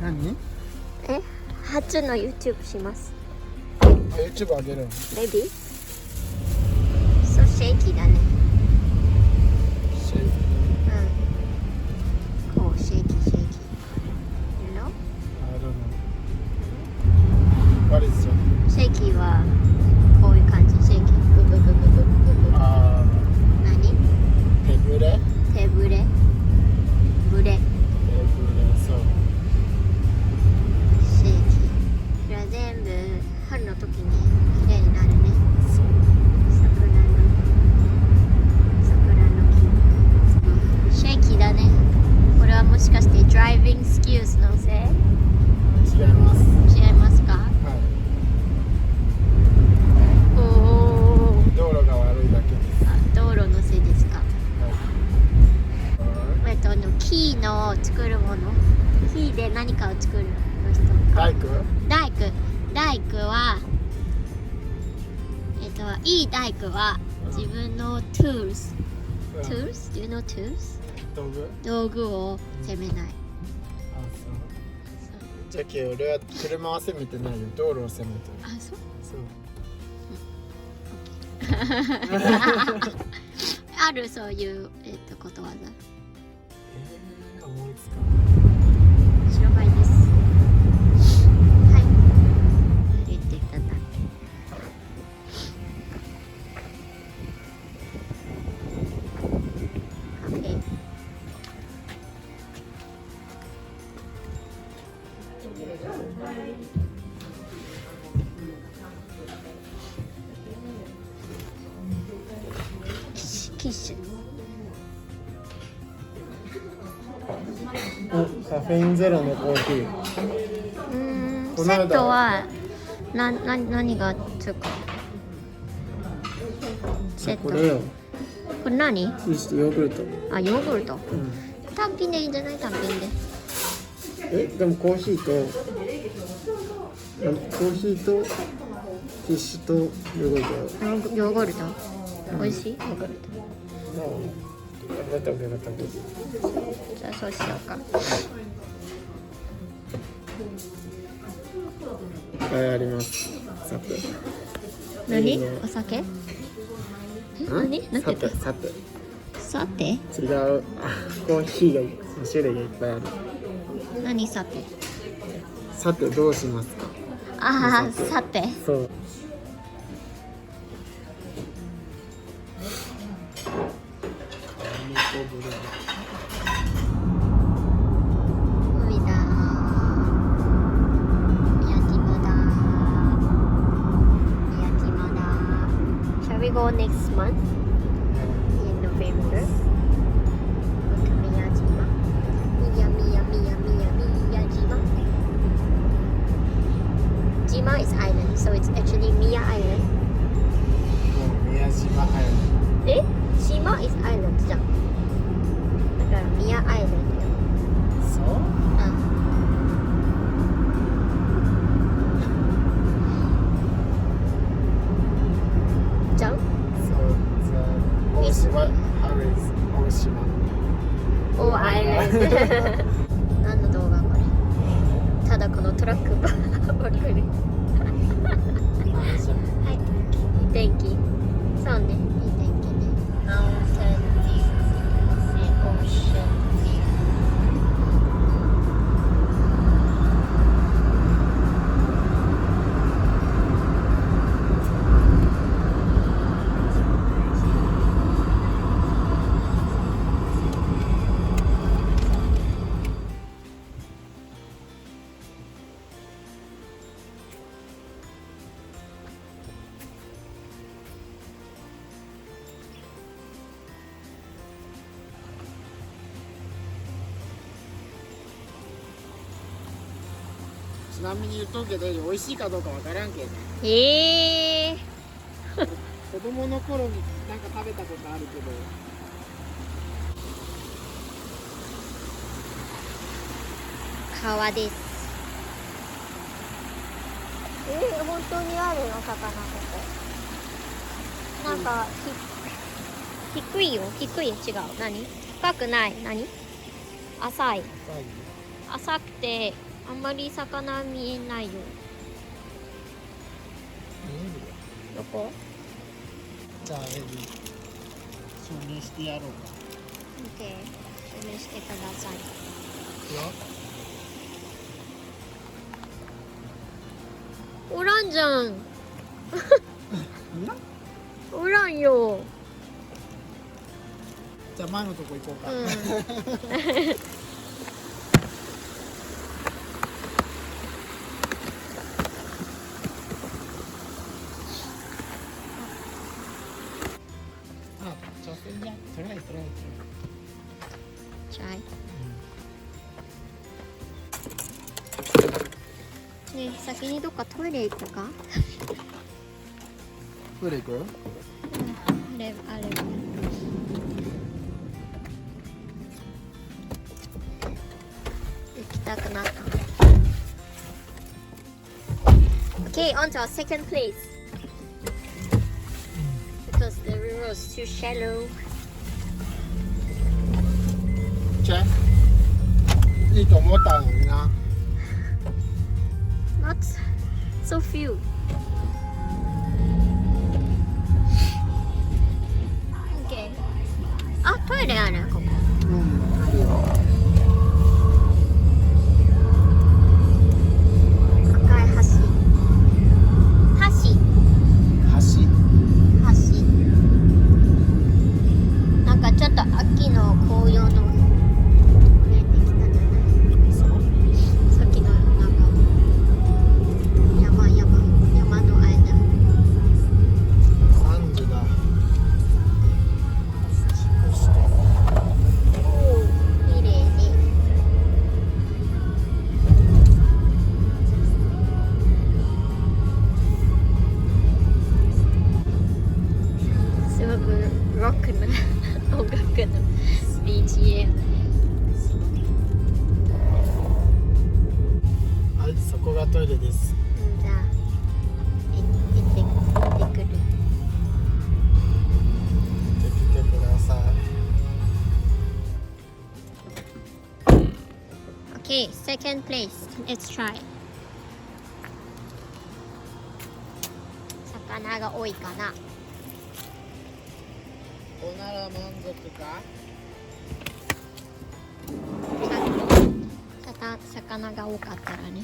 何？初の YouTube します。YouTube あげるの？レビー？そう、シェイキーだね。シェイこう、シェイキー、シェイキー。You know? I don't know. What is it? シェイキーはこういう感じ。シェイキー。ブブブブブブブブ。何？手ぶれ？手ぶれ。ぶれ。そう。シェイキー。これは全部春の時に綺麗になるね。そう。木。シェイキーだね。これはもしかしてドライビングスキルズのせい？違います。違いますか？はい。おお。道路が悪いだけです。道路のせいですか？はい。木の作るもの。木で何かを作るの人。大工？大工は、いい大工は自分の tools、tools? Do you know tools? 道具を責めない。あ、そう。じゃあ今日俺は車は責めてないよ。道路を責めてる。あ、そう。そう。あるそういう、ことわざ。思いつか白バイです。はい。言っていただいて。Okay。キッシュ。カフェインゼロのコーヒー。セットは何がつく？セット。これよ。これ何？ヨーグルト。あ、ヨーグルト。単品でいいんじゃない？単品で。でもコーヒーとフィッシュとヨーグルト。ヨーグルト。美味しい？ヨーグルト。じゃあそうしようか。いっぱいあります。何？お酒？何？なんて言った？さて？違う。コーヒーが種類がいっぱいある。何さて？さてどうしますか？ああ、さて。そう。海だ。焼き場だ。Shall we go next month in November? Miyajima. Miyajima. Jima is island, so it's actually Miya Island. 宮島アイランド。Shima is island じゃん。だからMiya Island よ。そう？じゃん？大島。大アイランド。何の動画これ？ただこのトラックばっかり。はい。いい天気。そうね。いい天気ね。Mountain view, ocean view. ちなみに言っとくけど美味しいかどうかわからんけど子供の頃になんか食べたことあるけど川です。本当にあるの魚ここ。なんか低いよ。低い。違う。何？深くない。何？浅い。浅くてあんまり魚見えないよ。見えるよ。どこ？じゃあエビ証明してやろうか。 OK、証明してください。いくよ。おらんじゃん。なおらんよ。じゃあ前のとこ行こうか。うん。あ、挑戦じゃん。トライ。チャイ。ねえ、先にどっかトイレ行こうか。トイレ行くよ。あれ。行きたくなった。Okay, on to our second place. Because the river is too shallow. チェいいと思ったのにな。 Not so few. Okay. あ、トイレある、ここ。うん、あるよ。赤い橋。橋。なんかちょっと秋の紅葉の見えてきたじゃない。そう。さっきのなんか山の間。3時だ。おお、綺麗ね。すごくロックな音楽の BGM。はい、そこがトイレです。じゃあ行ってくる。行ってきてください。Okay, second place. Let's try. 魚が多いかな。おなら満足か？魚が多かったらね。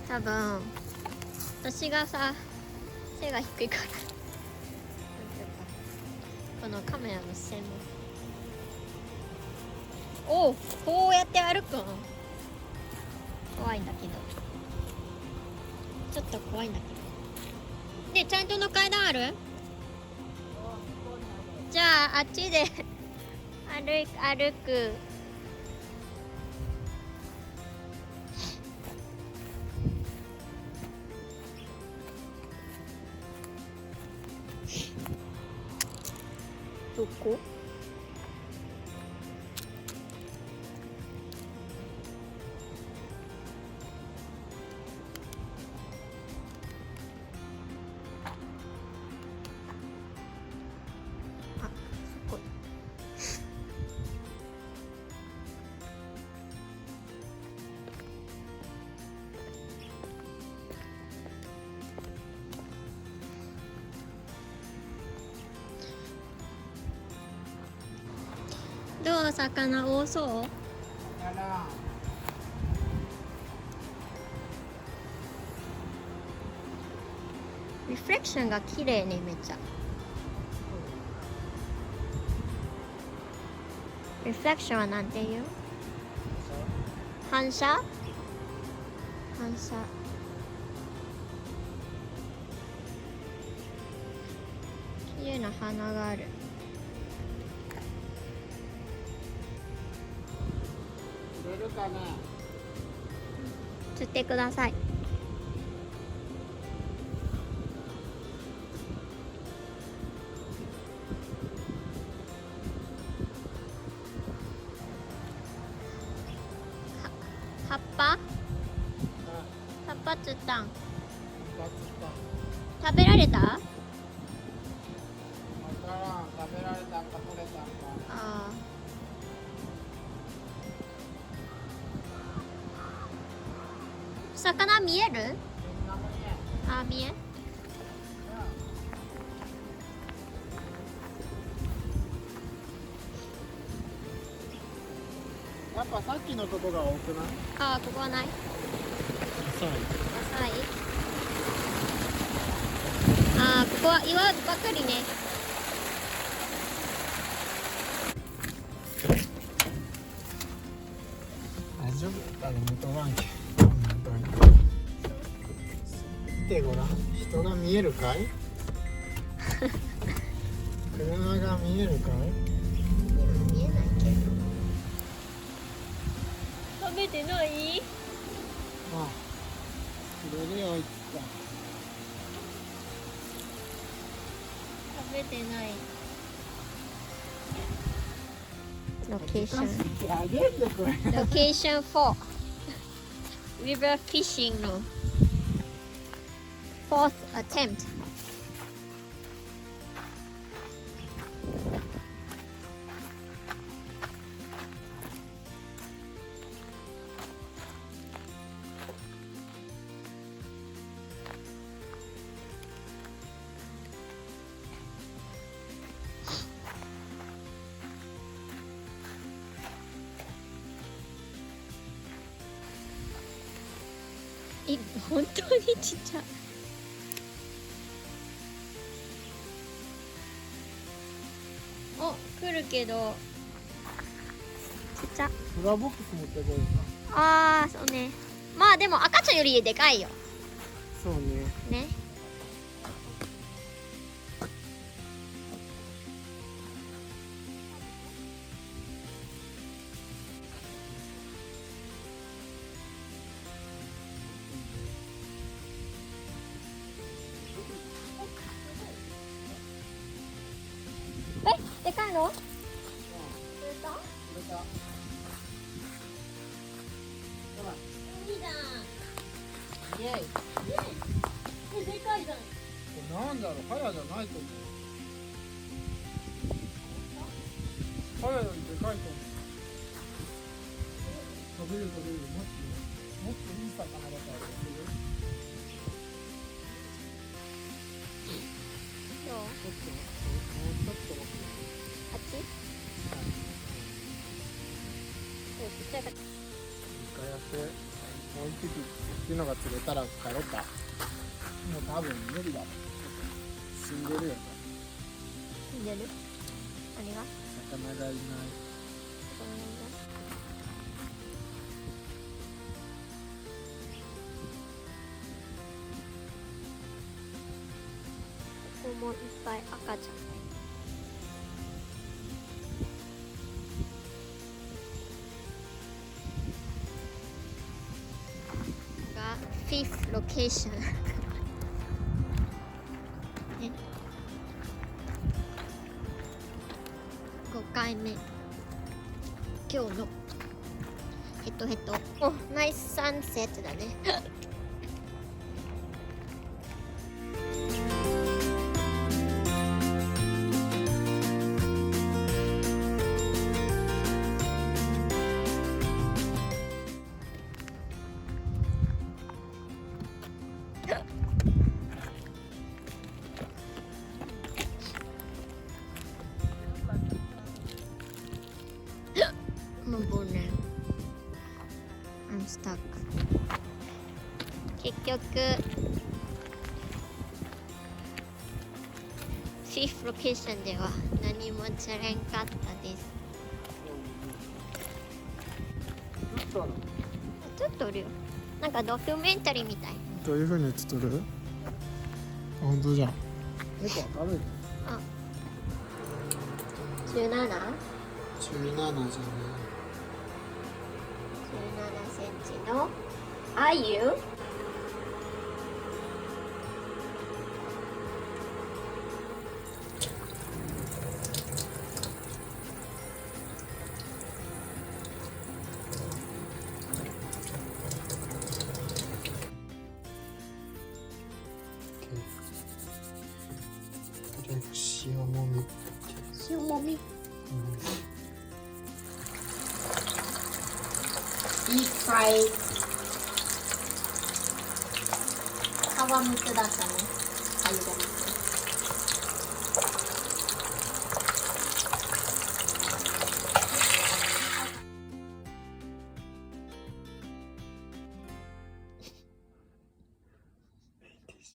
多分私がさ背が低いからこのカメラの視線もおうこうやって歩くの怖いんだけどちょっと怖いんだけどね。ちゃんとの階段ある？じゃああっちで歩く。どこ？あ、そこ。どう？魚多そう？リフレクションが綺麗ね、めっちゃ。リフレクションはなんて言う？反射？反射。綺麗な花がある。釣れるかね？釣ってください。葉っぱ釣ったん？食べられた？わからん。食べられたんか取れたんか。あ魚見える？あ、見え。やっぱさっきのとこが多くない？あ、ここはない。そう。浅い。あ、ここは岩ばっかりね。大丈夫？見とらんけ。見てごらん。人が見えるかい？車が見えるかい？見えないけど。食べてない？あ、それで置いてた。食べてない。ロケーション。あげてこれ。ロケーション4。River fishing の 4th attempt。本当にちっちゃい。お、来るけどちっちゃ。フラボックス持ってこいか。あー、そうね。まあでも赤ちゃんよりでかいよそうね。ね。でかいの？いいじゃん。イエイ。でかいじゃん。なんだろう、ハヤじゃないと思う。ハヤよりでかいと思う。飛べる飛べる。もっといい魚だったら飛べる。どう？もうちょっと。あっち？ちっちゃいか。一回やって、もう一匹っていうのが釣れたら帰ろうか。もう多分無理だろ。死んでるよね。死んでる？何が？魚がいない。ここもいっぱい赤ちゃん。が5th location ね、5回目。今日のヘトヘト。お、ナイスサンセットだね。もうね、I'm stuck。結局 5th location では何も釣れんかったです。ちょっとおるよ。なんかドキュメンタリーみたい。どういう風に映っとる？本当じゃん。猫は食べる？あ、17？ 17じゃない。17センチのアユ。塩もみ。塩もみ。Deep fried 泡むつだったね。かゆがり。